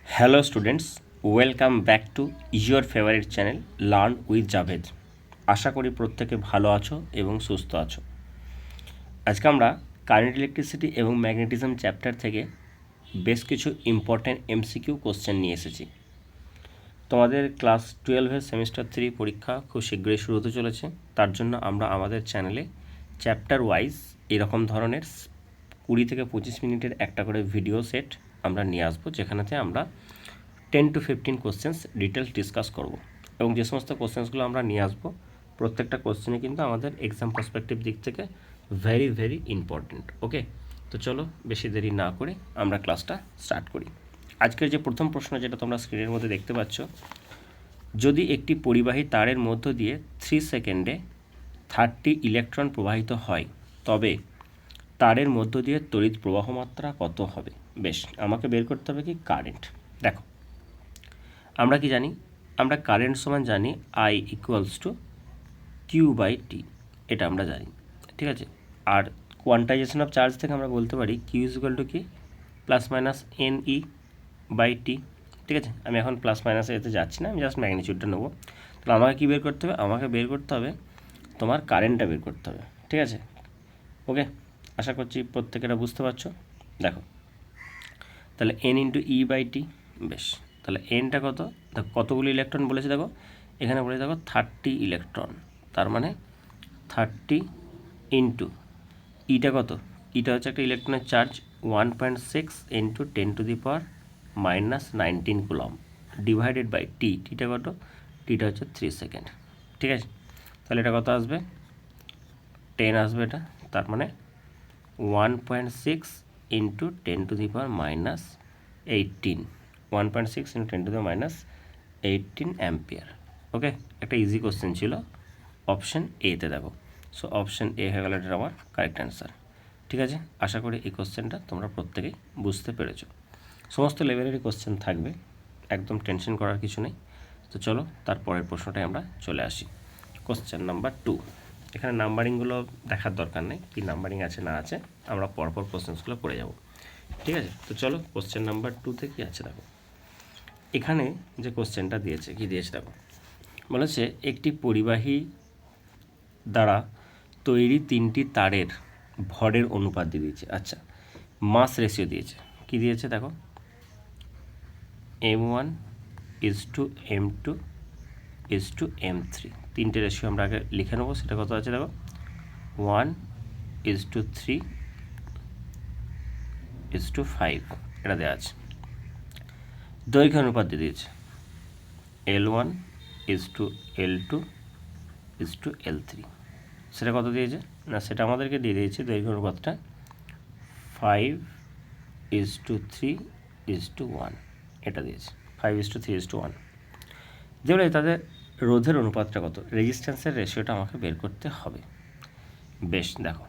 Hello students, welcome back to your favourite channel learn with Javed. আশা করি প্রত্যেকে ভালো আছো এবং সুস্থ আছো। আজকে আমরা কারেন্ট ইলেকট্রিসিটি এবং ম্যাগনেটিজম চ্যাপ্টার থেকে বেশ কিছু ইম্পর্ট্যান্ট এমসিকিউ কোশ্চেন নিয়ে এসেছি। তোমাদের ক্লাস 12-এর সেমিস্টার 3 পরীক্ষা খুব শীঘ্রই শুরু হতে চলেছে। তার জন্য আমরা আমাদের চ্যানেলে চ্যাপ্টার ওয়াইজ এরকম ধরনের 20 থেকে 25 মিনিটের একটা করে ভিডিও সেট আমরা নিয়ে আসবো, যেখানেতে আমরা 10 to 15 কোশ্চেন্স ডিটেলস ডিসকাস করব। এবং যে সমস্ত কোশ্চেন্সগুলো আমরা নিয়ে আসবো, প্রত্যেকটা কোশ্চেনে কিন্তু আমাদের এক্সাম পার্সপেক্টিভ দিক থেকে ভেরি ভেরি ইম্পর্ট্যান্ট। ওকে, তো চলো বেশি দেরি না করে আমরা ক্লাসটা স্টার্ট করি। আজকের যে প্রথম প্রশ্ন, যেটা তোমরা স্ক্রিনের মধ্যে দেখতে পাচ্ছ, যদি একটি পরিবাহী তারের মধ্য দিয়ে 3 সেকেন্ডে 30 ইলেকট্রন প্রবাহিত হয়, তবে তারের মধ্য দিয়ে তড়িৎ প্রবাহ মাত্রা কত হবে? বেশ, আমাকে বের করতে হবে কি কারেন্ট। দেখো, আমরা কি জানি? আমরা কারেন্ট সমান জানি I equals to Q by T, এটা আমরা জানি, ঠিক আছে। আর কোয়ান্টাইজেশন অফ চার্জ থেকে আমরা বলতে পারি কিউ ইজ ইকুয়াল টু কি, plus minus N E by T, ঠিক আছে। আমি এখন প্লাস মাইনাসে এতে যাচ্ছি না, আমি জাস্ট ম্যাগনিচিউডটা নেবো। তাহলে আমাকে কী বের করতে হবে? আমাকে বের করতে হবে তোমার কারেন্টটা বের করতে হবে, ঠিক আছে। ওকে, আশা করছি প্রত্যেকেরা বুঝতে পারছো। দেখো, তাহলে এন ইন্টু ই বাই টি। বেশ, তাহলে এনটা কত? দেখো কতগুলো ইলেকট্রন বলেছে, দেখো এখানে বলেছে, দেখো 30 ইলেকট্রন। তার মানে 30 ইন্টু ইটা কত? ইটা হচ্ছে একটা ইলেকট্রনের charge 1.6 into 10⁻⁻19 coulomb divided by T. টিটা কত? টিটা হচ্ছে 3 সেকেন্ড, ঠিক আছে। তাহলে এটা কত আসবে? 10 আসবে এটা। তার মানে 1.6 ইন্টু 10⁻⁻18, 1.6 ইন্টু 10⁻⁻18 অ্যাম্পিয়ার। ওকে, একটা ইজি কোশ্চেন ছিল, অপশান এতে দেখো। সো অপশান এ হয়ে গেল এটা আমার কারেক্ট অ্যান্সার, ঠিক আছে। আশা করি এই কোশ্চেনটা তোমরা প্রত্যেকেই বুঝতে পেরেছো। সমস্ত লেভেলেরই কোশ্চেন থাকবে, একদম টেনশন করার কিছু নেই। তো চলো তারপরের প্রশ্নটায় আমরা চলে আসি। Question number 2। এখানে নাম্বারিংগুলো দেখার দরকার নেই, কি নাম্বারিং আছে না আছে, আমরা পরপর কোশ্চেন্সগুলো পড়ে যাব, ঠিক আছে। তো চলো কোশ্চেন নাম্বার 2তে কী আছে দেখো। এখানে যে কোশ্চেনটা দিয়েছে, কি দিয়েছে দেখো, বলেছে একটি পরিবাহী দ্বারা তৈরি 3টি তারের ভরের অনুপাত দিয়ে দিয়েছে। আচ্ছা, মাস রেশিও দিয়েছে, কি দিয়েছে দেখো, M1 is two M2 is two M3। তিনটে রেশিও আমরা আগে লিখে নেবো। সেটা কত আছে দেখো, 1 ইজ টু 3 ইজ টু 5, এটা দেওয়া আছে। দৈর্ঘ্য অনুপাত দিয়ে দিয়েছে, L1 is two L2 is two L3। সেটা কত দিয়েছে না, সেটা আমাদেরকে দিয়ে দিয়েছে দৈর্ঘ্য অনুপাতটা 5 ইজ টু 3 ইজ টু 1, এটা দিয়েছে 5 ইজ টু 3 ইজ টু 1। যেগুলো তাদের রোধের অনুপাতটা কত, রেজিস্ট্যান্সের রেশিওটা আমাকে বের করতে হবে। বেশ, দেখো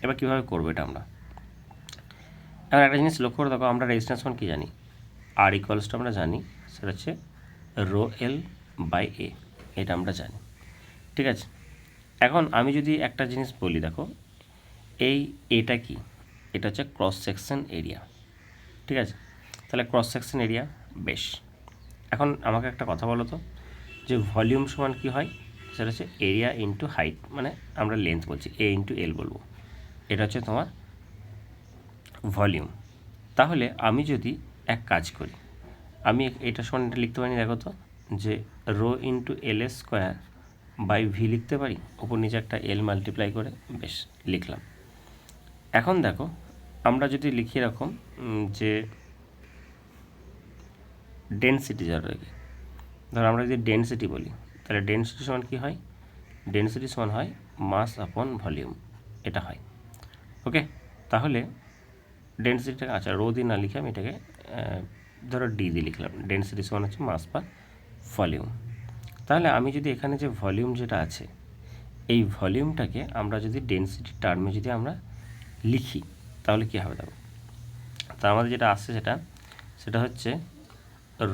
এবার কীভাবে করবো এটা আমরা। এবার একটা জিনিস লক্ষ্য করে দেখো, আমরা রেজিস্ট্যান্স মান কী জানি, আর ইকুয়ালসটা আমরা জানি, সেটা হচ্ছে রো এল বাই এ, এটা আমরা জানি, ঠিক আছে। এখন আমি যদি একটা জিনিস বলি, দেখো এটা কি, এটা হচ্ছে ক্রস সেকশন এরিয়া, ঠিক আছে। তাহলে ক্রস সেকশন এরিয়া। বেশ, এখন আমাকে একটা কথা বলো তো, যে ভলিউম সমান কী হয়, সেটা হচ্ছে এরিয়া ইন্টু হাইট, মানে আমরা লেন্থ বলছি, এ ইন্টু এল বলবো, এটা হচ্ছে তোমার ভলিউম। তাহলে আমি যদি এক কাজ করি, আমি এটা সমান এটা লিখতে পারি, দেখো তো, যে row into L square by V লিখতে পারি, ওপর নিচে একটা এল মাল্টিপ্লাই করে। বেশ, লিখলাম। এখন দেখো, আমরা যদি লিখি এরকম, যে ডেনসিটি যার রয়েছে, ধর আমরা যদি ডেনসিটি বলি, তাহলে ডেনসিটি সমান কী হয়, ডেনসিটি সমান হয় মাস আপন ভলিউম, এটা হয়। ওকে, তাহলে ডেনসিটিটাকে, আচ্ছা রো দিয়ে না লিখে আমি এটাকে ধরো ডি দিয়ে লিখলাম। ডেনসিটি সমান হচ্ছে মাস পার ভলিউম। তাহলে আমি যদি এখানে যে ভলিউম যেটা আছে, এই ভলিউমটাকে আমরা যদি ডেনসিটি টার্মে যদি আমরা লিখি, তাহলে কী হবে দেখো। তা আমাদের যেটা আসছে সেটা হচ্ছে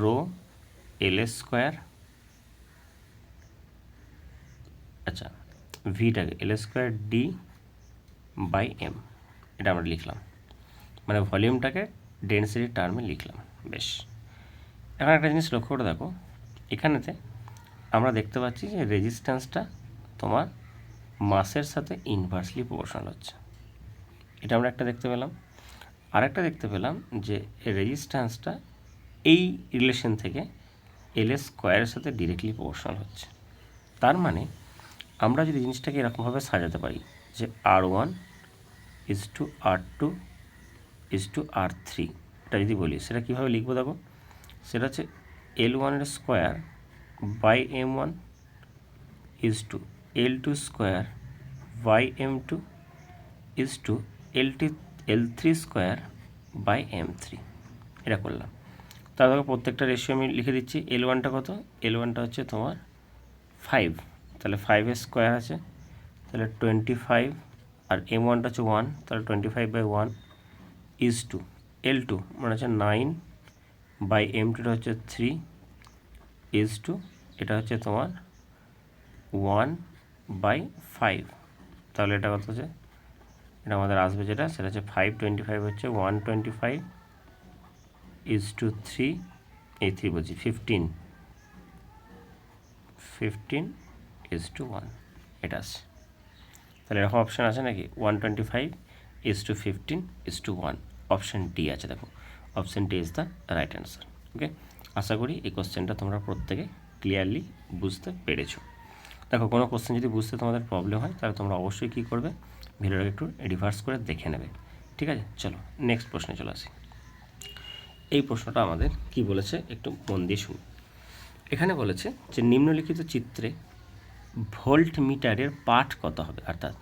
রো এল স্কোয়ার, আচ্ছা ভিটাকে এল স্কোয়ার ডি বাই এম, এটা আমরা লিখলাম। মানে ভলিউমটাকে ডেন্সিটি টার্মে লিখলাম। বেশ, এখন একটা জিনিস লক্ষ্য করে দেখো, এখানেতে আমরা দেখতে পাচ্ছি যে রেজিস্ট্যান্সটা তোমার মাসের সাথে ইনভার্সলি প্রপোর্শনাল হচ্ছে। এটা আমরা একটা দেখতে পেলাম। আরেকটা দেখতে পেলাম যে রেজিস্ট্যান্সটা এই রিলেশন থেকে এল স্কোয়ারের সাথে ডিরেক্টলি প্রপোর্শনাল হচ্ছে। তার মানে আমরা যদি জিনিসটাকে এরকমভাবে সাজাতে পারি যে R1 = R2 = R3, এটা যদি বলি সেটা কীভাবে লিখবো দেখো, সেটা হচ্ছে L1 square by M1 = L2 square by M2 L3 square by M3। এটা করলাম। তার দেখো প্রত্যেকটা রেশিও আমি লিখে দিচ্ছি। L1টা কত? L1টা হচ্ছে তোমার 5, তাহলে 5 স্কোয়ার আছে, তাহলে 25, আর M1টা হচ্ছে 1, তাহলে 25/1 L2 মানে হচ্ছে 9 বাই M2টা হচ্ছে 3 এটা হচ্ছে তোমার 1/5। তাহলে এটা কত হচ্ছে, এটা আমাদের আসবে যেটা, সেটা হচ্ছে 525 হচ্ছে 125 3, এই 3 বলছি 15:1 এটা আছে। তাহলে এরকম অপশান আছে নাকি, 125:15:1, অপশান ডি আছে। দেখো option D is the right answer. Okay, আশা করি এই কোশ্চেনটা তোমরা প্রত্যেকে ক্লিয়ারলি বুঝতে পেরেছো। দেখো কোনো কোশ্চেন যদি বুঝতে তোমাদের প্রবলেম হয় তাহলে তোমরা অবশ্যই কী করবে, ভিডিওটাকে একটু রিভার্স করে দেখে নেবে। ঠিক আছে, চলো নেক্সট প্রশ্নে চলে আসি। এই প্রশ্নটা আমাদের কি বলেছে একটু মন দিয়ে শুনুন। এখানে বলেছে যে নিম্নলিখিত চিত্রে ভোল্ট মিটারের পাঠ কত হবে, অর্থাৎ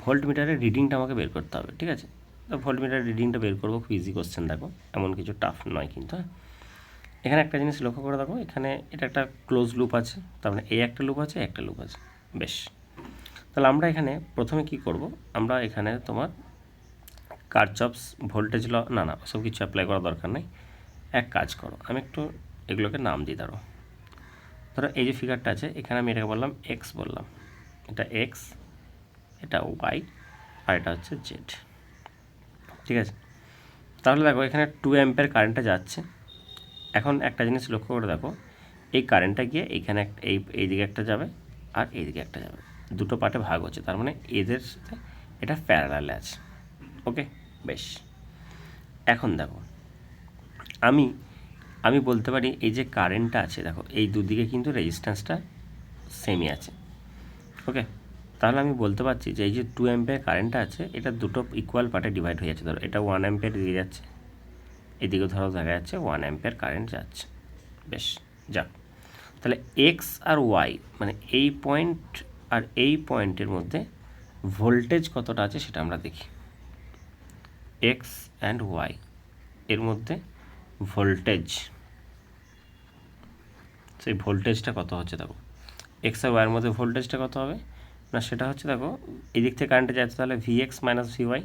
ভোল্ট মিটারের রিডিংটা আমাকে বের করতে হবে। ঠিক আছে, তো ভোল্ট মিটারের রিডিংটা বের করবো, খুব ইজি কোশ্চেন। দেখো এমন কিছু টাফ নয় কিন্তু। হ্যাঁ, এখানে একটা জিনিস লক্ষ্য করে দেখো, এখানে এটা একটা ক্লোজ লুপ আছে, তার মানে এই একটা লুপ আছে, একটা লুপ আছে। বেশ, তাহলে আমরা এখানে প্রথমে কি করব, আমরা এখানে তোমার কারচপস ভোল্টেজ ল, না সব কিছু অ্যাপ্লাই করার দরকার নেই। এক কাজ করো, আমি একটু এগুলোকে নাম দিই। ধরো এই যে ফিগারটা আছে, এখানে আমি এটাকে বললাম এক্স বললাম, এটা এক্স, এটা ওয়াই, আর এটা হচ্ছে জেড। ঠিক আছে, তাহলে দেখো এখানে 2 অ্যাম্পিয়ার কারেন্টটা যাচ্ছে। এখন একটা জিনিস লক্ষ্য করে দেখো, এই কারেন্টটা গিয়ে এইখানে এই দিকে একটা যাবে আর এই দিকে একটা যাবে, দুটো পার্টে ভাগ হচ্ছে, তার মানে এদের সাথে এটা প্যারালালে আছে। ওকে, বেশ। এখন দেখো আমি বলতে পারি এই যে কারেন্টটা আছে, দেখো এই দুদিকে কিন্তু রেজিস্ট্যান্সটা সেমই আছে। ওকে, তাহলে আমি বলতে পারছি যে এই যে 2 অ্যাম্পিয়ার কারেন্টটা আছে, এটা দুটো ইকুয়াল পার্টে ডিভাইড হয়ে যাচ্ছে। ধরো এটা 1 অ্যাম্পিয়ার দিয়ে যাচ্ছে, এদিকে ধরো দেখা যাচ্ছে 1 অ্যাম্পিয়ার কারেন্ট যাচ্ছে। বেশ, যাক, তাহলে এক্স আর ওয়াই মানে এই পয়েন্ট আর এই পয়েন্টের মধ্যে ভোল্টেজ কতটা আছে সেটা আমরা দেখি। এক্স অ্যান্ড ওয়াই এর মধ্যে ভোল্টেজ, সেই ভোল্টেজটা কত হচ্ছে দেখো, এক্স আর ওয়াইয়ের মধ্যে ভোল্টেজটা কত হবে না, সেটা হচ্ছে দেখো এই দিক থেকে কারেন্টে যাচ্ছে, তাহলে V X minus V Y,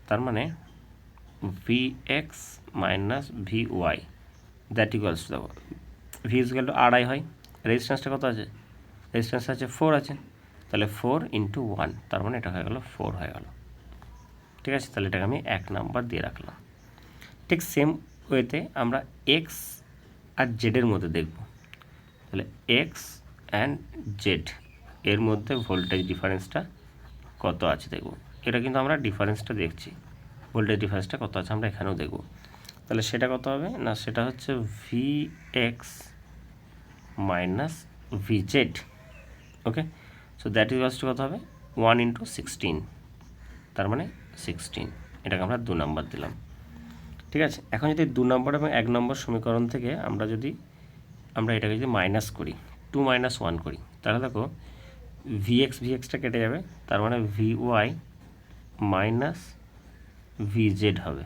তার মানে V X minus V Y that equals to, দেখো ভি ইকুয়াল টু আড়াই হয়, রেজিস্ট্যান্সটা কত আছে, রেজিস্ট্যান্স আছে 4 আছে, তাহলে 4 × 1, তার মানে এটা হয়ে গেল 4 হয়ে গেল। ঠিক আছে, তাহলে এটাকে আমি 1 নাম্বার দিয়ে রাখলাম। ঠিক সেম ওয়েতে আমরা এক্স আর জেডের মধ্যে দেখব, তাহলে এক্স অ্যান্ড জেড এর মধ্যে ভোল্টেজ ডিফারেন্সটা কত আছে দেখব। এটা কিন্তু আমরা ডিফারেন্সটা দেখছি, ভোল্টেজ ডিফারেন্সটা কত আছে আমরা এখানেও দেখব। তাহলে সেটা কত হবে না, সেটা হচ্ছে V X minus V Z. Okay, so that is কত হবে 1 × 16, তার মানে 16, এটাকে আমরা 2 নাম্বার দিলাম। ঠিক আছে, এখন যদি 2 নম্বর এবং 1 নম্বর সমীকরণ থেকে আমরা এটাকে যদি মাইনাস করি, 2 - 1 করি, তাহলে দেখো ভি এক্সটা কেটে যাবে, তার মানে V Y minus V Z হবে।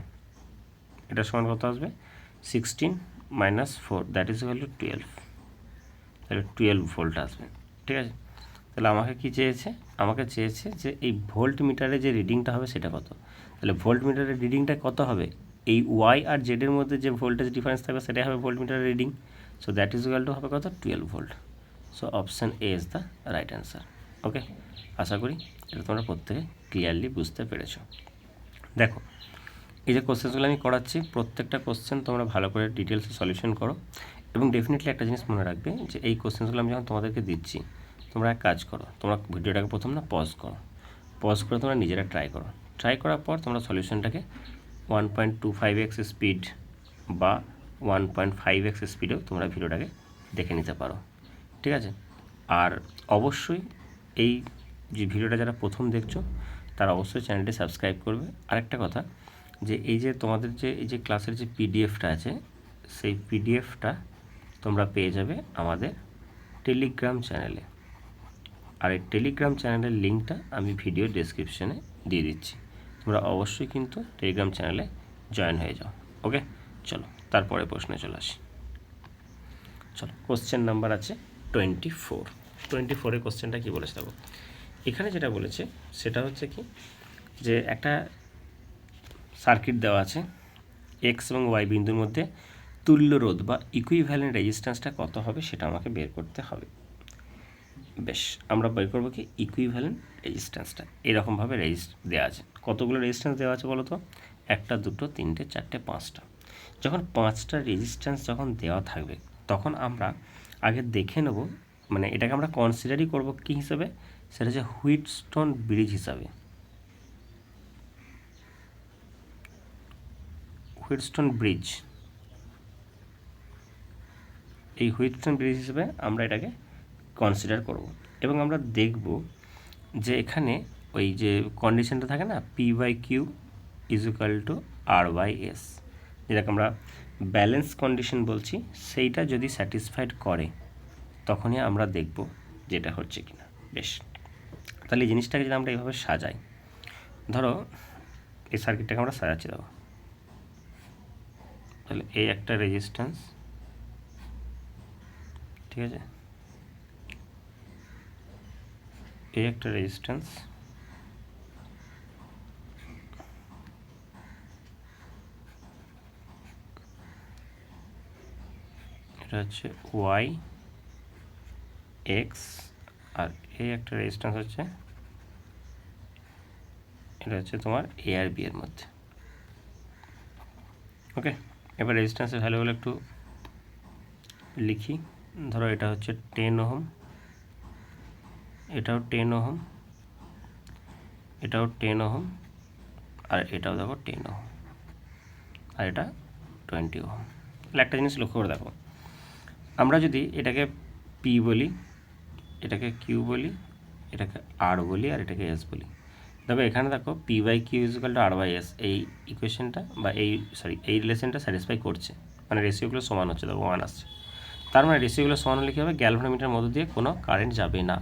এটা সমান কত আসবে 16 - 4, দ্যাট ইজ ইকুয়াল টু 12, তাহলে 12 ভোল্ট আসবে। ঠিক আছে, তাহলে আমাকে কি চেয়েছে, আমাকে চেয়েছে যে এই ভোল্ট মিটারে যে রিডিংটা হবে সেটা কত। তাহলে ভোল্ট মিটারের রিডিংটা কত হবে, এই ওয়াই আর জেডের মধ্যে যে ভোল্টেজ ডিফারেন্স থাকবে সেটাই হবে ভোল্ট মিটারের রিডিং। So that is equal to হবে কত 12 volt. So option A is the right answer. Okay, আশা করি এটা তোমরা প্রত্যেকে ক্লিয়ারলি বুঝতে পেরেছো। দেখো এই যে কোশ্চেনগুলো আমি করাচ্ছি প্রত্যেকটা কোশ্চেন তোমরা ভালো করে ডিটেলসে সলিউশন করো, এবং ডেফিনেটলি একটা জিনিস মনে রাখবে যে এই কোশ্চেনগুলো আমি যখন তোমাদেরকে দিচ্ছি তোমরা এক কাজ করো, তোমরা ভিডিওটাকে প্রথম না পজ করো, পজ করে তোমরা নিজেরা ট্রাই করার পর তোমরা সলিউশনটাকে 1.25x স্পিড বা 1.5x স্পিডেও তোমরা ভিডিওটাকে দেখে নিতে পারো, ঠিক আছে। আর অবশ্যই এই যে ভিডিওটা যারা প্রথম দেখছো তারা অবশ্যই চ্যানেলটি সাবস্ক্রাইব করবে। আরেকটা কথা, যে এই যে তোমাদের যে এই যে ক্লাসের যে পিডিএফটা আছে, সেই পিডিএফটা তোমরা পেয়ে যাবে আমাদের টেলিগ্রাম চ্যানেলে, আর এই টেলিগ্রাম চ্যানেলের লিঙ্কটা আমি ভিডিও ডেসক্রিপশনে দিয়ে দিচ্ছি, তোমরা অবশ্যই কিন্তু টেলিগ্রাম চ্যানেলে জয়েন হয়ে যাও। ওকে, চলো তারপরে প্রশ্নে চলে আসি। চলো, কোশ্চেন নাম্বার আছে 24 কোশ্চেনটা কী বলেছে দেখো। এখানে যেটা বলেছে সেটা হচ্ছে কি, যে একটা সার্কিট দেওয়া আছে, এক্স এবং ওয়াই বিন্দুর মধ্যে তুল্য রোধ বা ইকুইভ্যালেন্ট রেজিস্ট্যান্সটা কত হবে সেটা আমাকে বের করতে হবে। বেশ, আমরা বের করবো কি ইকুইভ্যালেন্ট রেজিস্ট্যান্সটা। এরকমভাবে দেওয়া আছে, কতগুলো রেজিস্ট্যান্স দেওয়া আছে বলো তো, 1 2 3 4 5টা। যখন 5টা রেজিস্ট্যান্স যখন দেওয়া থাকবে তখন আমরা আগে দেখে নেব, মানে এটাকে আমরা কনসিডারই করবো কী হিসাবে, সেটা হচ্ছে হুইটস্টোন ব্রিজ হিসাবে। হুইটস্টোন ব্রিজ, এই হুইটস্টোন ব্রিজ হিসেবে আমরা এটাকে কনসিডার করব, এবং আমরা দেখব যে এখানে ওই যে কন্ডিশনটা থাকে না, P/Q = R/S, যেটাকে আমরা ব্যালেন্স কন্ডিশন বলছি, সেইটা যদি স্যাটিসফাইড করে তখনই আমরা দেখব যেটা হচ্ছে কিনা। বেশ, তাহলে এই জিনিসটাকে যদি আমরা এইভাবে সাজাই, ধরো এই সার্কিটটাকে আমরা সাজাচ্ছি, দেখো তাহলে এই একটা রেজিস্ট্যান্স, ঠিক আছে, এই একটা রেজিস্ট্যান্স, এটা হচ্ছে ওয়াই এক্স, আর এই একটা রেজিস্ট্যান্স হচ্ছে, এটা হচ্ছে তোমার এ আর বি এর মধ্যে। ওকে, এবার রেজিস্ট্যান্সের ভ্যালুগুলো একটু লিখি। ধরো এটা হচ্ছে 10 ওহম, এটাও 10 ওহম, এটাও 10 ওহম, আর এটাও দেখো 10 ওহম, আর এটা 20 ওহম। তাহলে একটা জিনিস লক্ষ্য করে দেখো, আমরা যদি এটাকে পি বলি, এটাকে কিউ বলি, এটাকে আর বলি, আর এটাকে এস বলি, দেখো এখানে দেখো P/Q = R/S, এই ইকুয়েশনটা বা এই রিলেশনটা স্যাটিসফাই করছে, মানে রেশিওগুলো সমান হচ্ছে, দেখো 1 আসছে। তার মানে রেশিওগুলো সমান হলে কী হবে, গ্যালভানোমিটারের মধ্য দিয়ে কোনো কারেন্ট যাবে না,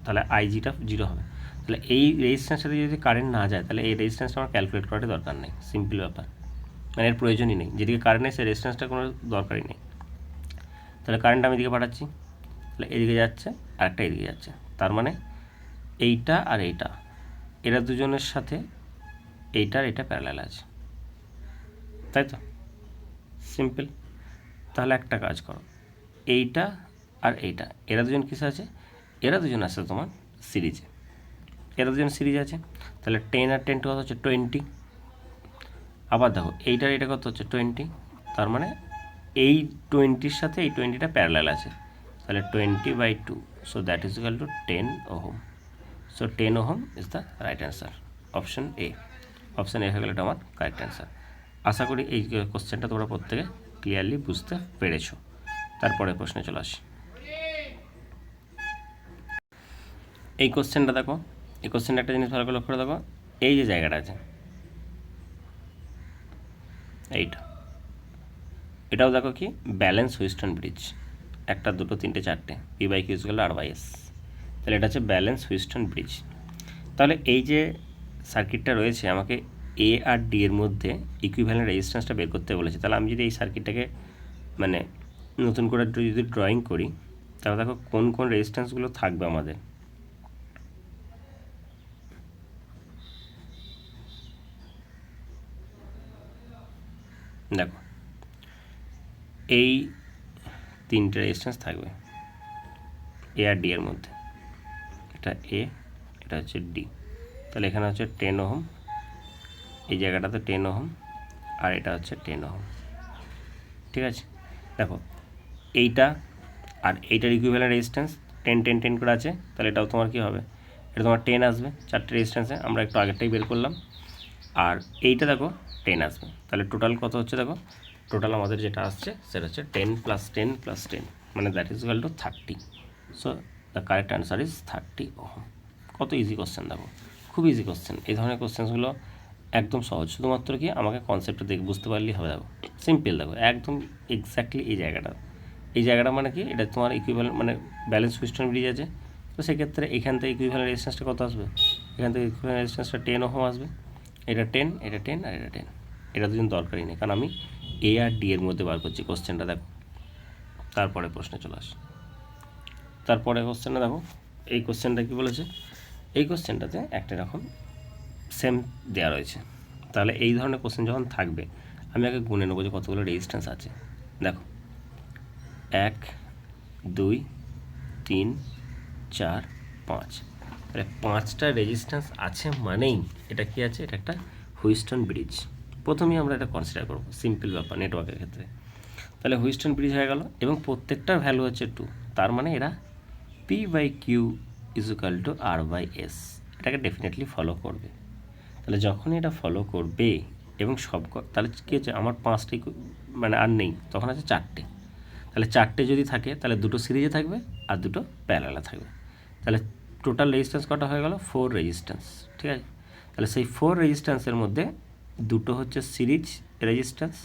তাহলে আইজিটা 0 হবে। তাহলে এই রেজিস্ট্যান্সের সাথে যদি কারেন্ট না যায় তাহলে এই রেজিস্ট্যান্সটা আমার ক্যালকুলেট করার দরকার নেই, সিম্পল ব্যাপার, মানে এর প্রয়োজনই নেই, যেদিকে কারেন্ট নেই সেই রেজিস্ট্যান্সটা কোনো দরকারই নেই। তাহলে কারেন্ট আমি এদিকে পাঠাচ্ছি, তাহলে এদিকে যাচ্ছে আর একটা এদিকে যাচ্ছে, তার মানে এইটা আর এইটা, এরা দুজনের সাথে এইটার এটা প্যারালাল আছে, তাই তো, সিম্পল। তাহলে একটা কাজ করো, এইটা আর এইটা, এরা দুজন কিসে আছে, এরা দুজন আছে তোমার সিরিজে, এরা দুজন সিরিজ আছে, তাহলে 10 আর 10 কত হচ্ছে 20। আবার দেখো এইটার এটা কত হচ্ছে 20, তার মানে এই 20-র সাথে এই 20টা প্যারালাল আছে, তাহলে 20/2, so that is equal two 10 ohm. So 10 ohm is the right answer, option A. Option A হয়ে গেল এটা আমার কারেক্ট অ্যান্সার। আশা করি এই কোশ্চেনটা তোমরা প্রত্যেকে ক্লিয়ারলি বুঝতে পেরেছো। তারপরে প্রশ্নে চলে আসি। এই কোশ্চেনটা দেখো, এই কোশ্চেনটা একটা জিনিস ভালো করে লক্ষ্য করে দেখো, এই যে জায়গাটা আছে এইটা, এটাও দেখো কি balance Wheatstone bridge, 1 2 3 4টে, P/Q = R/S, তাহলে এটা হচ্ছে ব্যালেন্স হুইটস্টোন ব্রিজ। তাহলে এই যে সার্কিটটা রয়েছে আমাকে এ আর ডি এর মধ্যে ইকুইভ্যালেন্ট রেজিস্ট্যান্সটা বের করতে বলেছে। তাহলে আমি যদি এই সার্কিটটাকে মানে নতুন করে যদি ড্রয়িং করি, তাহলে দেখো কোন কোন রেজিস্ট্যান্সগুলো থাকবে আমাদের। দেখো এই 3টে রেজিস্ট্যান্স থাকবে এ আর ডি এর মধ্যে, এটা এ, এটা হচ্ছে ডি, তাহলে এখানে হচ্ছে 10 ওহম, এই জায়গাটাতে 10 ওহম, আর এটা হচ্ছে 10 ওহম। ঠিক আছে, দেখো এইটা আর এইটার ইকুইভ্যালেন্ট রেজিস্ট্যান্স 10 10 10 করে আছে, তাহলে এটাও তোমার কী হবে, এটা তোমার 10 আসবে। চারটে রেজিস্ট্যান্সে আমরা একটু আগেরটাই বের করলাম, আর এইটা দেখো 10 আসবে। তাহলে টোটাল কত হচ্ছে দেখো, টোটাল আমাদের যেটা আসছে সেটা হচ্ছে 10 + 10 + 10, মানে that is equal two 30। So the correct answer is 30 ohm. কত ইজি কোশ্চেন দেখো, খুব ইজি কোশ্চেন। এই ধরনের কোশ্চেনগুলো একদম সহজ, শুধুমাত্র কি আমাকে কনসেপ্টটা দেখে বুঝতে পারলেই হবে। দেখো সিম্পল, দেখো একদম এক্স্যাক্টলি এই জায়গাটা মানে কি, এটা তোমার ইকুইভ্যালেন্ট মানে ব্যালেন্স হুইস্টন ব্রিজ আছে, তো সেক্ষেত্রে এখান থেকে ইকুইভ্যালেন্ট রেজিস্ট্যান্সটা কত আসবে, এখান থেকে ইকুইভ্যালেন্ট রেজিস্ট্যান্সটা 10 ওহম আসবে। এটা 10, এটা 10 আর এটা 10। এটা দুজন দরকারই নেই, কারণ আমি এ আর ডি এর মধ্যে বার করছি কোশ্চেনটা। দেখো তারপরে প্রশ্নে চলে আসি। তারপরে কোশ্চেনটা দেখো, এই কোশ্চেনটা কী বলেছে, এই কোশ্চেনটাতে একটা রকম সেম দেওয়া রয়েছে। তাহলে এই ধরনের কোশ্চেন যখন থাকবে, আমি আগে গুনে নেবো যে কতগুলো রেজিস্ট্যান্স আছে। দেখো 1 2 3 4 5, তাহলে 5টা রেজিস্ট্যান্স আছে মানেই এটা কি আছে, এটা একটা হুইস্টন ব্রিজ। প্রথমেই আমরা এটা কনসিডার করবো, সিম্পল ব্যাপার নেটওয়ার্কের ক্ষেত্রে। তাহলে হুইস্টন ব্রিজ হয়ে গেল এবং প্রত্যেকটার ভ্যালু হচ্ছে 2, তার মানে এরা P/Q = R/S, এটাকে ডেফিনেটলি ফলো করবে। তাহলে যখনই এটা ফলো করবে এবং তাহলে কী হচ্ছে, আমার 5টি মানে আর নেই, তখন আছে 4টে। তাহলে 4টে যদি থাকে তাহলে 2টো সিরিজে থাকবে আর 2টো প্যারালালে থাকবে। তাহলে টোটাল রেজিস্ট্যান্স কটা হয়ে গেল, 4 রেজিস্ট্যান্স। ঠিক আছে, তাহলে সেই 4 রেজিস্ট্যান্সের মধ্যে 2টো হচ্ছে সিরিজ রেজিস্ট্যান্স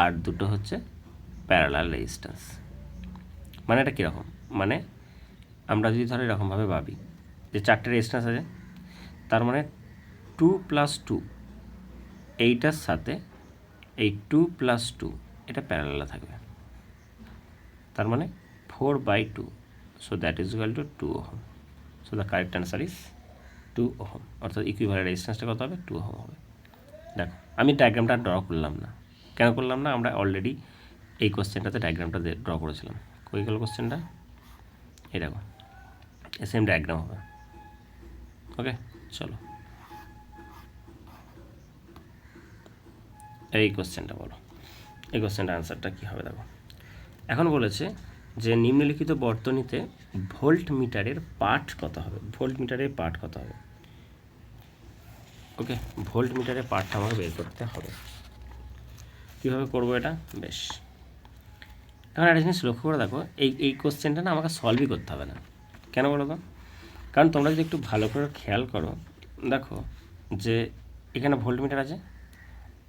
আর 2টো হচ্ছে প্যারালাল রেজিস্ট্যান্স। মানে এটা কীরকম, মানে আমরা যদি ধরো এরকমভাবে ভাবি যে 4টে রেজিস্ট্যান্স আছে, তার মানে 2 + 2 এইটার সাথে এই 2 + 2 এটা প্যারালালে থাকবে, তার মানে 4/2, so that is equal two 2 ohm. So the correct answer is 2 ohm, অর্থাৎ ইকুইভ্যালেন্ট রেজিস্ট্যান্সটা কত হবে, 2 ওহম হবে। দেখো আমি ডায়াগ্রামটা ড্র করলাম না, কেন করলাম না, আমরা অলরেডি এই কোশ্চেনটাতে ডায়াগ্রামটা ড্র করেছিলাম। কই গেল কোশ্চেনটা, এই দেখো সেম ডায়াগ্রাম হবে। ওকে চলো এই কোশ্চেনটা বলো, এই কোশ্চেনটার আনসারটা কী হবে। দেখো এখন বলেছে যে নিম্নলিখিত বর্তনীতে ভোল্ট মিটারের পাঠ কত হবে, ভোল্ট মিটারের পাঠ কত হবে। ওকে, ভোল্ট মিটারের পাঠটা আমাকে বের করতে হবে। কীভাবে করবো এটা, বেশ এখন একটা জিনিস লক্ষ্য করে দেখো, এই কোশ্চেনটা না আমাকে সলভই করতে হবে না। কেন বলো তো, কারণ তোমরা যদি একটু ভালো করে খেয়াল করো, দেখো যে এখানে ভোল্ট মিটার আছে,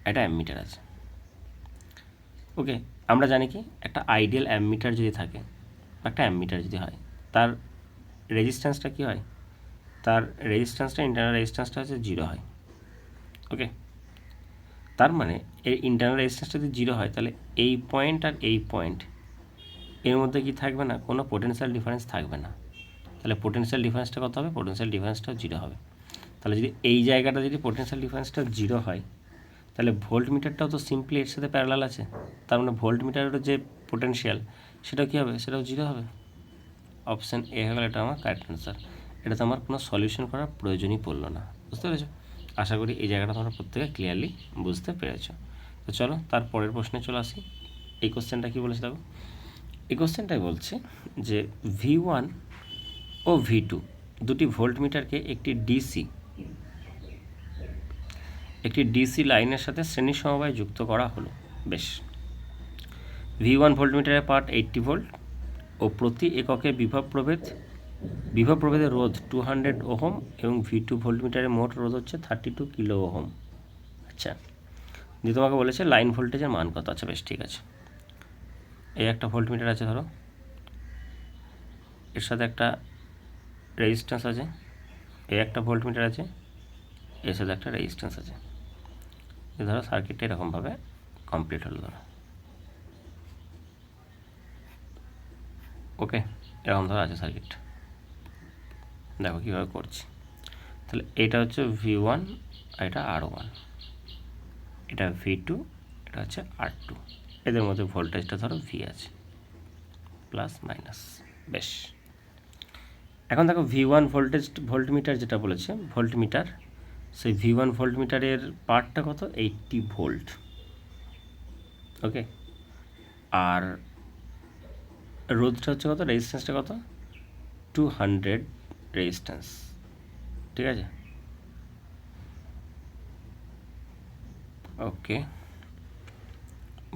একটা অ্যামমিটার আছে। ওকে, আমরা জানি কি একটা আইডিয়াল অ্যামমিটার যদি থাকে, একটা অ্যামমিটার যদি হয়, তার রেজিস্ট্যান্সটা কী হয়, তার রেজিস্ট্যান্সটা ইন্টারনাল রেজিস্ট্যান্সটা হচ্ছে 0 হয়। ওকে, তার মানে এই ইন্টারনাল রেজিস্ট্যান্সটা যদি 0 হয়, তাহলে এই পয়েন্ট আর এই পয়েন্ট এর মধ্যে কি থাকবে না, কোনো পোটেনশিয়াল ডিফারেন্স থাকবে না। তাহলে পোটেনশিয়াল ডিফারেন্সটা কত হবে, পোটেনশিয়াল ডিফারেন্সটাও 0 হবে। তাহলে যদি এই জায়গাটা যদি পোটেনশিয়াল ডিফারেন্সটা 0 হয়, তাহলে ভোল্ট মিটারটাও তো সিম্পলি এর সাথে প্যারালাল আছে, তার মানে ভোল্ট মিটারের যে পোটেনশিয়াল সেটাও কী হবে, সেটাও 0 হবে। অপশান এ হয়ে গেল এটা আমার কারেক্ট অ্যান্সার। এটাতে আমার কোনো সলিউশন করার প্রয়োজনই পড়লো না। বুঝতে পেরেছো, আশা করি এই জায়গাটা তোমরা প্রত্যেকে ক্লিয়ারলি বুঝতে পেরেছো। তো চলো তার পরের প্রশ্নে চলে আসি। এই কোশ্চেনটা কী বলেছে দেখো, এই কোশ্চেনটাই বলছে যে V1 ও V2 দুটি ভোল্ট মিটারকে একটি ডিসি লাইনের সাথে শ্রেণী সমবায়ে যুক্ত করা হলো। বেশ, V1 ভোল্টমিটারের পার্ট 80 ভোল্ট ও প্রতি এককে বিভব প্রভেদের রোধ 200 ওহম এবং V2 ভোল্টমিটারের মোট রোধ হচ্ছে 32 কিলো ওহম। আচ্ছা, দিয়ে তোমাকে বলেছে লাইন ভোল্টেজের মান কত। আচ্ছা বেশ, ঠিক আছে, এই একটা ভোল্টমিটার আছে, ধরো এর সাথে একটা রেজিস্ট্যান্স আছে, এই একটা ভোল্টমিটার আছে, এর সাথে একটা রেজিস্ট্যান্স আছে। ধরো সার্কিটটা এরকমভাবে কমপ্লিট হলো। ধরো ওকে, এরকম ধরো আছে সার্কিট। দেখো কীভাবে করছি, তাহলে এটা হচ্ছে V1 আর এটা R1, এটা V2, এটা হচ্ছে R2। এদের মধ্যে ভোল্টেজটা ধরো V আছে, প্লাস মাইনাস। বেশ, এখন দেখো V1 ভোল্টমিটার যেটা বলেছে, ভোল্টমিটার সেই V1 ভোল্টমিটারের পার্টটা কত, 80 ভোল্ট। ওকে, আর রোধটা হচ্ছে কত, রেজিস্ট্যান্সটা কত, 200 রেজিস্ট্যান্স। ঠিক আছে, ওকে।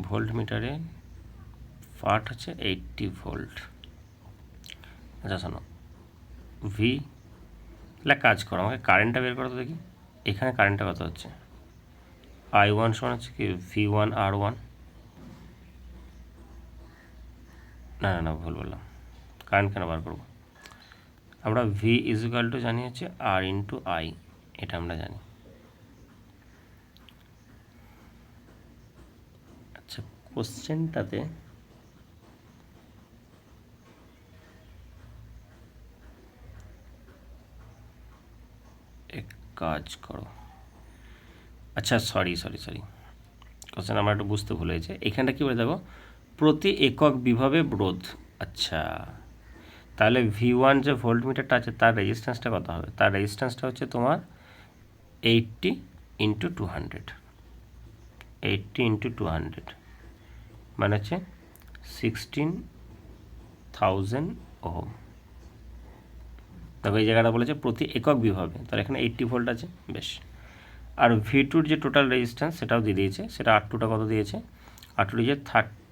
ভোল্টমিটারে পার্ট হচ্ছে 80 ভোল্ট। আচ্ছা শোনো, ভি, তাহলে কাজ করো, আমাকে কারেন্টটা বের করো তো দেখি। এখানে কারেন্টটা কত হচ্ছে, I1 সমান হচ্ছে কি V1 R1, না না না ভুল বললাম, কারেন্ট কেন বার করবো, আমরা V ইজুকাল টু জানি হচ্ছে R ইন্টু I, এটা আমরা জানি। আচ্ছা, কোশ্চেনটাতে এক কাজ করো, আচ্ছা সরি, কোশ্চেন আমার একটু বুঝতে ভুল হয়েছে। এখানটা কী বলে দেখো, প্রতি একক বিভবে রোধ। আচ্ছা, তাহলে V1 যে ভোল্টমিটারটা আছে তার রেজিস্ট্যান্সটা কত হবে, তার রেজিস্ট্যান্সটা হচ্ছে তোমার 80 ইন্টু 200, 80 ইন্টু 200 মানে হচ্ছে 16,000 ওহম। দেখো এই জায়গাটা বলেছে প্রতি একক বিভবে, তাহলে এখানে 80 ভোল্ট আছে, বেশ। আর V2 যে টোটাল রেজিস্ট্যান্স সেটাও দিয়ে দিয়েছে, সেটা R2টা কত দিয়েছে, R2 দিয়েছে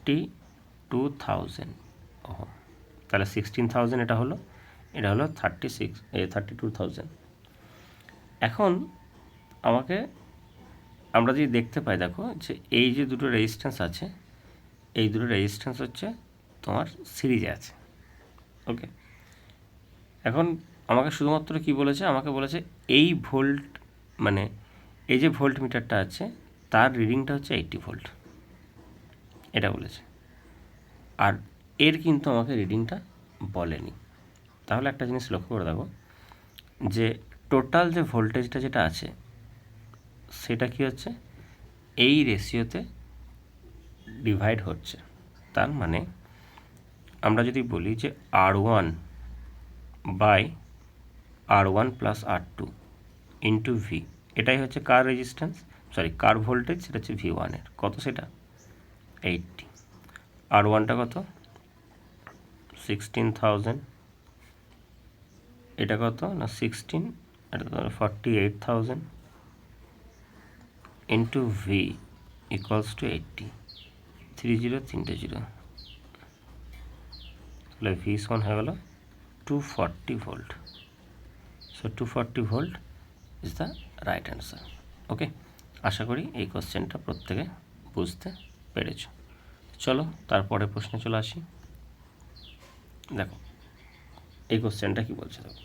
32,000 ওহম। তাহলে 16,000 এটা হলো 32,000। এখন আমাকে, আমরা যদি দেখতে পাই দেখো যে এই যে দুটো রেজিস্ট্যান্স আছে, এই দুটো রেজিস্ট্যান্স হচ্ছে তোমার সিরিজে আছে। ওকে, এখন আমাকে শুধুমাত্র কি বলেছে, আমাকে বলেছে এই ভোল্ট মানে এই যে ভোল্ট মিটারটা আছে তার রিডিংটা হচ্ছে 80 ভোল্ট, এটা বলেছে। আর এর কিন্তু আমাকে রিডিংটা বলেনি। তাহলে একটা জিনিস লক্ষ্য করে দেখো যে টোটাল যে ভোল্টেজটা যেটা আছে সেটা কি হচ্ছে এই রেশিওতে ডিভাইড হচ্ছে। তার মানে আমরা যদি বলি যে R1 by R1 plus R2 into V, এটাই হচ্ছে কার রেজিস্ট্যান্স, কার ভোল্টেজ, সেটা হচ্ছে V1 এর কত, সেটা 80। R1টা কত 16,000, এটা কত না 16, এটা 48,000 ইন্টু V ইকুয়ালস টু 80, 30 তাহলে V সমান হয়ে গেল 240 volt. So 240 volt is the right answer. Okay, আশা করি এই কোশ্চেনটা প্রত্যেকে বুঝতে পেরেছ। চলো তারপরে প্রশ্নে চলে আসি। দেখো এই কোশ্চেনটা কি বলছে, দেখো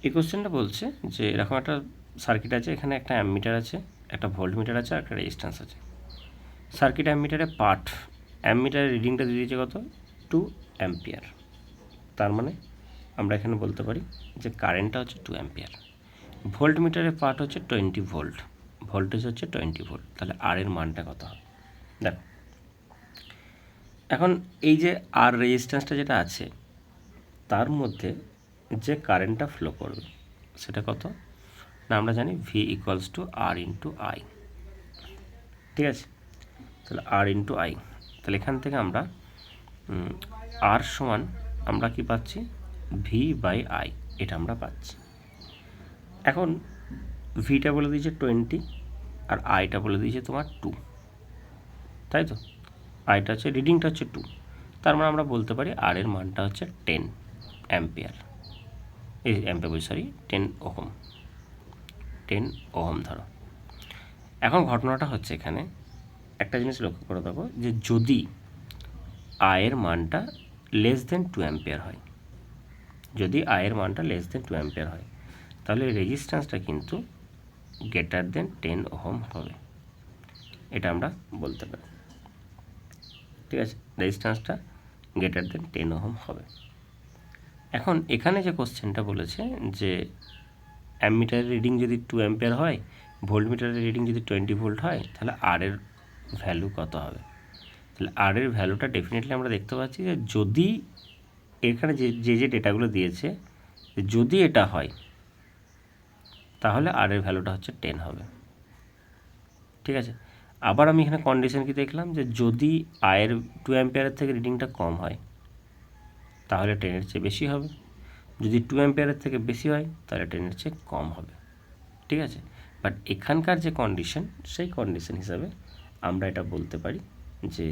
এই কোশ্চেনটা বলছে যে এরকম একটা সার্কিট আছে, এখানে একটা অ্যামমিটার আছে, একটা ভোল্টমিটার আছে, আর একটা রেজিস্ট্যান্স আছে। সার্কিট অ্যামমিটারের পার্ট, অ্যামমিটারের রিডিংটা দিয়ে দিয়েছে কত 2 অ্যাম্পিয়ার। তার মানে আমরা এখানে বলতে পারি যে কারেন্টটা হচ্ছে 2 অ্যাম্পিয়ার। ভোল্টমিটারের পার্ট হচ্ছে 20 ভোল্ট, ভোল্টেজ হচ্ছে 20 ভোল্ট, তাহলে আর এর মানটা কত হবে। দেখো এখন এই যে আর রেজিস্ট্যান্সটা যেটা আছে তার মধ্যে যে কারেন্টটা ফ্লো করবে সেটা কত না, আমরা জানি V equals to R into I. ঠিক আছে, তাহলে আর ইন্টু আই, তাহলে এখান থেকে আমরা আর সমান আমরা কি পাচ্ছি V বাই আই, এটা আমরা পাচ্ছি। এখন ভিটা বলে দিয়েছে 20 আর আইটা বলে দিয়েছে তোমার 2, তাই তো। আইটা হচ্ছে রিডিংটা হচ্ছে 2, তার মানে আমরা বলতে পারি আর এর মানটা হচ্ছে 10 অ্যাম্পিয়ার, এই অ্যাম্পিয়ার 10 ওহম, 10 ওহম ধরো। এখন ঘটনাটা হচ্ছে এখানে একটা জিনিস লক্ষ্য করে দেখো যে যদি আয়ের মানটা লেস দেন 2 অ্যাম্পিয়ার হয়, যদি আয়ের মানটা লেস দেন 2 অ্যাম্পিয়ার হয় তাহলে রেজিস্ট্যান্সটা কিন্তু গ্রেটার দেন 10 ওহম হবে, এটা আমরা বলতে পারি। ঠিক আছে, রেজিস্ট্যান্সটা গ্রেটার দেন 10 ওহম হবে। এখন এখানে যে কোশ্চেনটা বলেছে যে অ্যামমিটারের রিডিং যদি 2 অ্যাম্পিয়ার হয়, ভোল্টমিটারের রিডিং যদি 20 ভোল্ট হয়, তাহলে আর এর ভ্যালু কত হবে। তাহলে আর এর ভ্যালুটা ডেফিনেটলি আমরা দেখতে পাচ্ছি যে যদি এখানে যে ডেটাগুলো দিয়েছে যদি এটা হয় তাহলে আর এর ভ্যালুটা হচ্ছে 10 হবে। ঠিক আছে, আবার আমি এখানে কন্ডিশন কি দেখলাম, যে যদি আয়ের 2 অ্যাম্পিয়ারের থেকে রিডিংটা কম হয় তাহলে 10-এর চেয়ে বেশি হবে, যদি 2 অ্যাম্পিয়ারের থেকে বেশি হয় তাহলে 10-এর চেয়ে কম হবে। ঠিক আছে, বাট এখানকার যে কন্ডিশন, সেই কন্ডিশন হিসাবে আমরা এটা বলতে পারি যে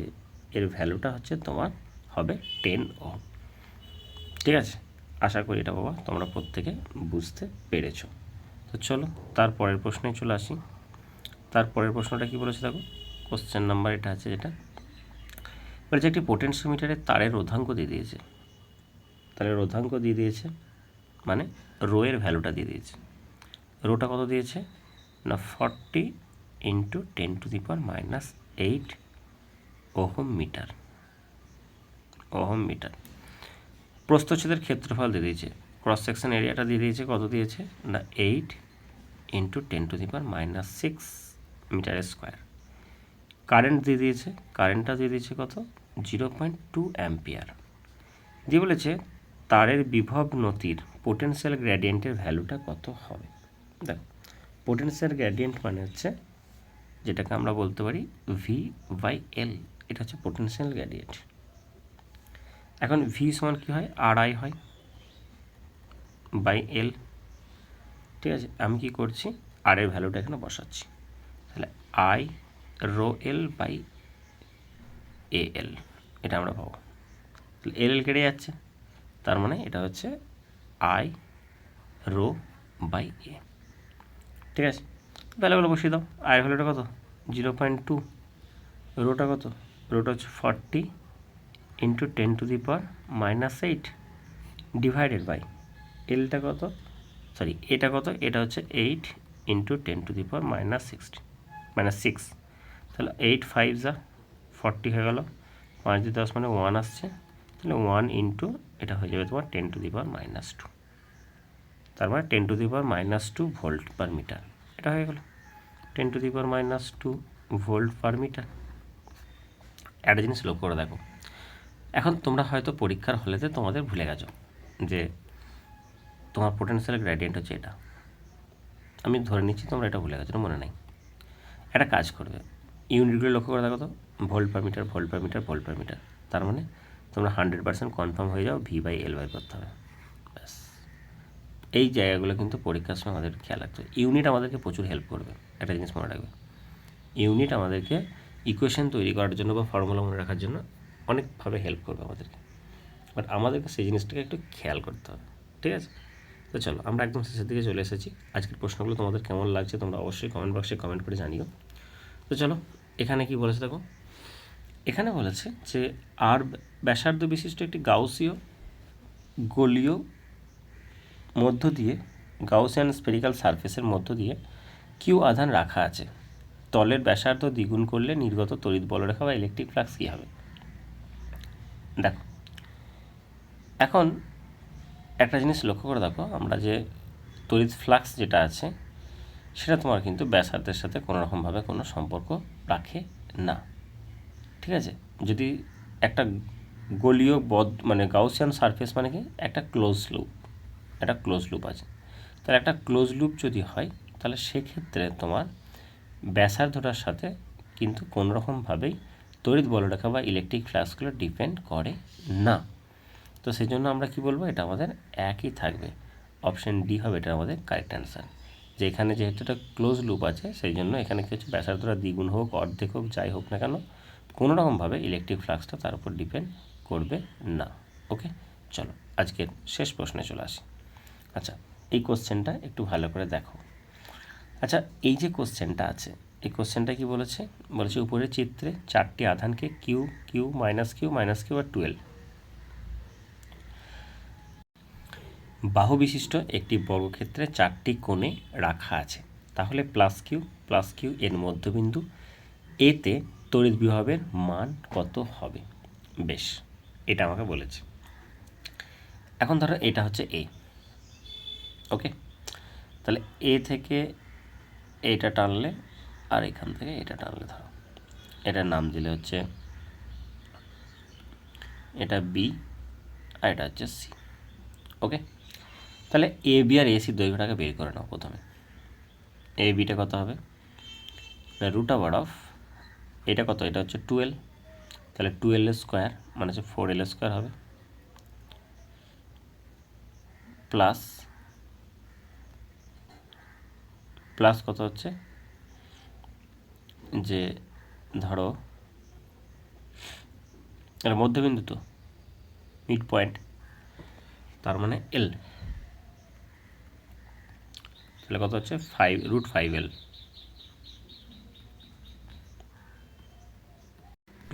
এর ভ্যালুটা হচ্ছে তোমার হবে 10 ওহম। ঠিক আছে, আশা করি এটা বাবা তোমরা প্রত্যেকে বুঝতে পেরেছো। তো চলো তারপরের প্রশ্নে চলে আসি। তারপরের প্রশ্নটা কি বলেছে দেখো, কোশ্চেন নাম্বার এটা আছে, যেটা বলেছে একটি পোটেনশিওমিটারের তারের রোধাঙ্ক দিয়ে দিয়েছে। তারের রোধাঙ্ক দিয়ে দিয়েছে মানে রো এর ভ্যালুটা দিয়ে দিয়েছে। রোটা কত দিয়েছে না 40 × 10⁻⁸ ওহম মিটার। Ohm meter. প্রস্থচ্ছেদের ক্ষেত্রফল দিয়ে দিয়েছে, ক্রস সেকশন এরিয়াটা দিয়ে দিয়েছে, কত দিয়েছে না 8 × 10⁻⁶ মিটার স্কোয়ার। কারেন্ট দিয়ে দিয়েছে, কারেন্টটা দিয়ে দিয়েছে কত 0.2 অ্যাম্পিয়ার। দিয়ে বলেছে তারের বিভব নতির পোটেনশিয়াল গ্রেডিয়েন্টের ভ্যালুটা কত হবে। দেখো পোটেনশিয়াল গ্রেডিয়েন্ট মানে হচ্ছে যেটাকে আমরা বলতে পারি V/L, এটা হচ্ছে পোটেনশিয়াল গ্রেডিয়েন্ট। এখন V সমান কী হয়, RI হয় বাই L। ঠিক আছে, আমি কি করছি আর এর ভ্যালুটা এখানে বসাচ্ছি, তাহলে I rho L by AL, এটা আমরা পাবো। এল কেটে যাচ্ছে, তার মানে এটা হচ্ছে I রো বাই এ। ঠিক আছে, ভ্যালুগুলো বসিয়ে দাও। আয়ের ভ্যালুটা কত 0.2, রোটা কত, রোটা হচ্ছে 40 × 10⁻⁸ ডিভাইডেড বাই এলটা কত, সরি এটা কত, এটা হচ্ছে 8 × 10⁻⁶, তাহলে 8 5 যা 40 হয়ে গেল, 5 দিয়ে 10 মানে 1 আসছে, তাহলে 1 × এটা হয়ে যাবে তোমার 10⁻², তার মানে 10⁻² ভোল্ট পার মিটার। এটা হয়ে গেল 10⁻² ভোল্ট পার মিটার। একটা জিনিস লক্ষ্য করে দেখো, এখন তোমরা হয়তো পরীক্ষার হলেতে তোমাদের ভুলে গেছো যে তোমার পোটেনশিয়াল গ্রেডিয়েন্ট হচ্ছে এটা। আমি ধরে নিচ্ছি তোমরা এটা ভুলে গেছো, মনে নেই। একটা কাজ করবে, ইউনিটগুলো লক্ষ্য করে দেখো তো, volt per metre, volt per metre, volt per metre. তার মানে তোমরা 100% কনফার্ম হয়ে যাও V/L করতে হবে। ব্যাস, এই জায়গাগুলো কিন্তু পরীক্ষার সময় আমাদের খেয়াল রাখতে হবে। ইউনিট আমাদেরকে প্রচুর হেল্প করবে, একটা জিনিস মনে রাখবে, ইউনিট আমাদেরকে ইকুয়েশন তৈরি করার জন্য বা ফর্মুলা মনে রাখার জন্য অনেকভাবে হেল্প করবে আমাদেরকে, বাট আমাদেরকে সেই জিনিসটাকে একটু খেয়াল করতে হবে। ঠিক আছে, তো চলো আমরা একদম শেষের দিকে চলে এসেছি। আজকের প্রশ্নগুলো তোমাদের কেমন লাগছে তোমরা অবশ্যই কমেন্ট বক্সে কমেন্ট করে জানিও। তো চলো এখানে কি বলেছে দেখো, এখানে বলেছে যে আর ব্যাসার্ধ বিশিষ্ট একটি গাউসীয় গোলীয় মধ্য দিয়ে, গাউসিয়ান স্ফেরিক্যাল সারফেসের মধ্য দিয়ে কিউ আধান রাখা আছে। তলের ব্যাসার্ধ দ্বিগুণ করলে নির্গত তড়িৎ বলরেখা বা ইলেকট্রিক ফ্লাক্স কী হবে। দেখো এখন একটা জিনিস লক্ষ্য করে দেখো, আমরা যে তড়িৎ ফ্লাক্স যেটা আছে সেটা তোমার কিন্তু ব্যাসার্ধের সাথে কোনো রকমভাবে কোনো সম্পর্ক রাখে না। ঠিক আছে, যদি একটা গোলীয় মানে গাউসিয়ান সারফেস মানে কি একটা ক্লোজ লুপ, একটা ক্লোজ লুপ আছে, তাহলে একটা ক্লোজ লুপ যদি হয় তাহলে সেক্ষেত্রে তোমার ব্যাসার্ধটার সাথে কিন্তু কোনো রকমভাবেই তড়িৎ বলরেখা বা ইলেকট্রিক ফ্লাক্সগুলো ডিপেন্ড করে না। তো সেই জন্য আমরা কি বলবো, এটা আমাদের একই থাকবে, অপশান ডি হবে এটা আমাদের কারেক্ট অ্যান্সার। যে এখানে যেহেতু একটা ক্লোজ লুপ আছে সেই জন্য এখানে কি হচ্ছে, ব্যাসার্ধটা দ্বিগুণ হোক অর্ধেক হোক যাই হোক না কেন, কোনো রকমভাবে ইলেকট্রিক ফ্লাক্সটা তার উপর ডিপেন্ড করবে না। ওকে, চলো আজকের শেষ প্রশ্নে চলে আসি। আচ্ছা, এই কোশ্চেনটা একটু ভালো করে দেখো। আচ্ছা, এই যে কোশ্চেনটা আছে, এই কোশ্চেনটা কি বলেছে, বলেছে উপরের চিত্রে 4টি আধানকে Q Q minus Q minus Q আর 12 বাহু বিশিষ্ট একটি বর্গক্ষেত্রে 4টি কোণে রাখা আছে, তাহলে প্লাস কিউ এর মধ্যবিন্দু এতে তড়িৎ বিভবের মান কত হবে। বেশ, এটা আমাকে বলেছে। এখন ধরো এটা হচ্ছে এ, ওকে, তাহলে এ থেকে এটা টানলে আর এখান থেকে এটা টানলে, ধরো এটার নাম দিলে হচ্ছে এটা বি আর এটা হচ্ছে সি। ওকে, তাহলে এ বি আর এসি দৈর্ঘ্যটাকে বের করে নাও প্রথমে। এ বিটা কত হবে, রুট ওভার অফ এটা কত, এটা হচ্ছে 12, তাহলে 12 স্কোয়ার মানে হচ্ছে 4l স্কোয়ার হবে, প্লাস প্লাস কত হচ্ছে যে ধরো এর মধ্যবিন্দু তো মিড পয়েন্ট, তার মানে এল, তাহলে কত হচ্ছে 5√5l।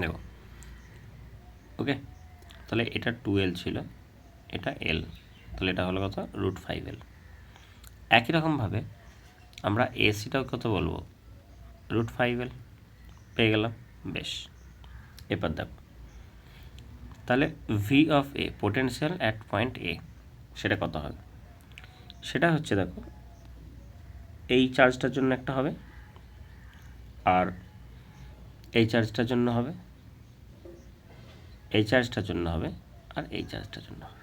দেখো ওকে, তাহলে এটা 2l ছিল, এটা l, তাহলে এটা হলো কত √5l। একই রকমভাবে আমরা এসিটাও কত বলবো, √5l পেয়ে গেলাম। বেশ, এবার দেখো তাহলে V of A potential at point A সেটা কত হবে, সেটা হচ্ছে দেখো এই চার্জটার জন্য একটা হবে, আর এই চার্জটার জন্য হবে, এই চার্জটার জন্য হবে, আর এই চার্জটার জন্য হবে।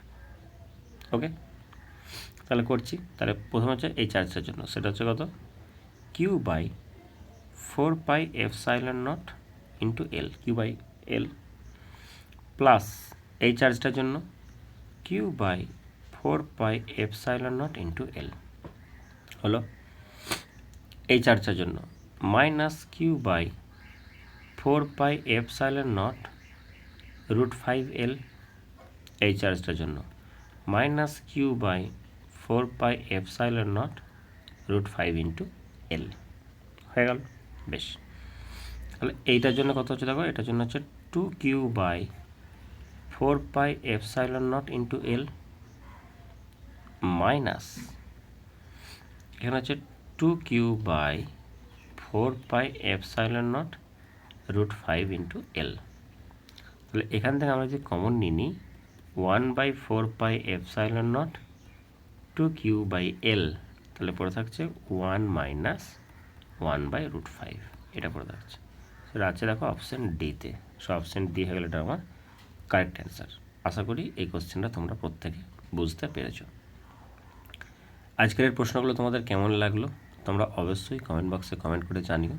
ওকে, তাহলে করছি, তাহলে প্রথম হচ্ছে এই চার্জটার জন্য, সেটা হচ্ছে কত Q/4πε0 into L, Q/L, plus এই চার্জটার জন্য Q/4πε0 ইন্টু এল হলো, এই চার্জটার জন্য মাইনাস Q/4πε0 √5l, এই চার্জটার জন্য মাইনাস Q/4πε0 √5 ইন্টু এল হয়ে গেল। বেশ, তাহলে এইটার জন্য কত হচ্ছে দেখো, এটার জন্য হচ্ছে 2Q/4πε0 ইন্টু এল মাইনাস এখানে হচ্ছে 2Q/4πε0 √5 ইন্টু এল। তাহলে এখান থেকে আমরা যদি কমন নিই 1/4πε0 2Q/L, তাহলে পড়ে থাকছে 1 মাইনাস 1/√5, এটা পড়ে থাকছে। সেটা আছে দেখো অপশান ডিতে, সো অপশান ডি হয়ে গেলে এটা আমার কারেক্ট অ্যান্সার। আশা করি এই কোশ্চেনটা তোমরা প্রত্যেকে বুঝতে পেরেছো। আজকের এই প্রশ্নগুলো তোমাদের কেমন লাগলো তোমরা অবশ্যই কমেন্ট বক্সে কমেন্ট করে জানিও।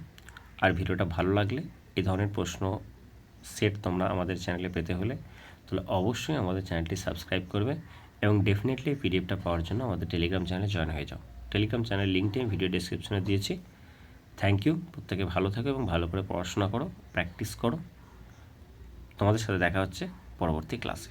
আর ভিডিওটা ভালো লাগলে এই ধরনের প্রশ্ন সেট তোমরা আমাদের চ্যানেলে পেতে হলে তাহলে অবশ্যই আমাদের চ্যানেলটি সাবস্ক্রাইব করবে এবং ডেফিনেটলি পিডিএফটা পাওয়ার জন্য আমাদের টেলিগ্রাম চ্যানেলে জয়েন হয়ে যাও। টেলিগ্রাম চ্যানেল লিঙ্কটি আমি ভিডিও ডেসক্রিপশনে দিয়েছি। থ্যাংক ইউ, প্রত্যেকে ভালো থাকো এবং ভালো করে পড়াশোনা করো, প্র্যাকটিস করো। তোমাদের সাথে দেখা হচ্ছে পরবর্তী ক্লাসে।